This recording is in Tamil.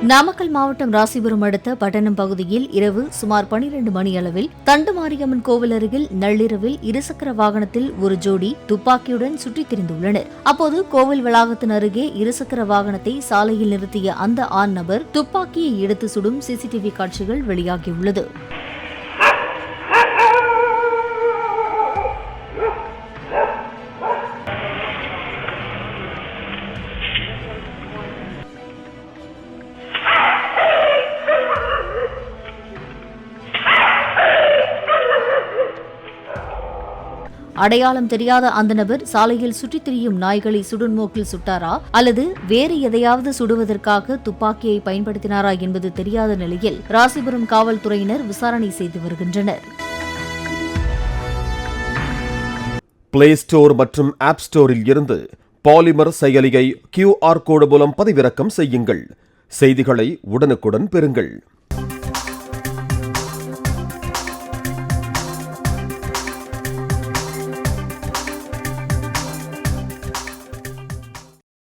நாமக்கல் மாவட்டம் ராசிபுரம் அடுத்த பட்டணம் பகுதியில் இரவு சுமார் 12 மணி அளவில் தண்டுமாரியம்மன் கோவில் அருகில் நள்ளிரவில் இருசக்கர வாகனத்தில் ஒரு ஜோடி துப்பாக்கியுடன் சுற்றித் திரிந்துள்ளனர். அப்போது கோவில் வளாகத்தின் அருகே இருசக்கர வாகனத்தை சாலையில் நிறுத்திய அந்த ஆண் நபர் துப்பாக்கியை எடுத்து சுடும் சிசிடிவி காட்சிகள் வெளியாகியுள்ளது. அடையாளம் தெரியாத அந்த நபர் சாலையில் சுற்றித் திரியும் நாய்களை சுடும் நோக்கில் சுட்டாரா அல்லது வேறு எதையாவது சுடுவதற்காக துப்பாக்கியை பயன்படுத்தினாரா என்பது தெரியாத நிலையில் ராசிபுரம் காவல்துறையினர் விசாரணை செய்து வருகின்றனர். பிளே ஸ்டோர் மற்றும் ஆப் ஸ்டோரில் இருந்து பாலிமர் செயலியை QR கோடு மூலம் பதிவிறக்கம் செய்யுங்கள். செய்திகளை உடனுக்குடன் பெறுங்கள்.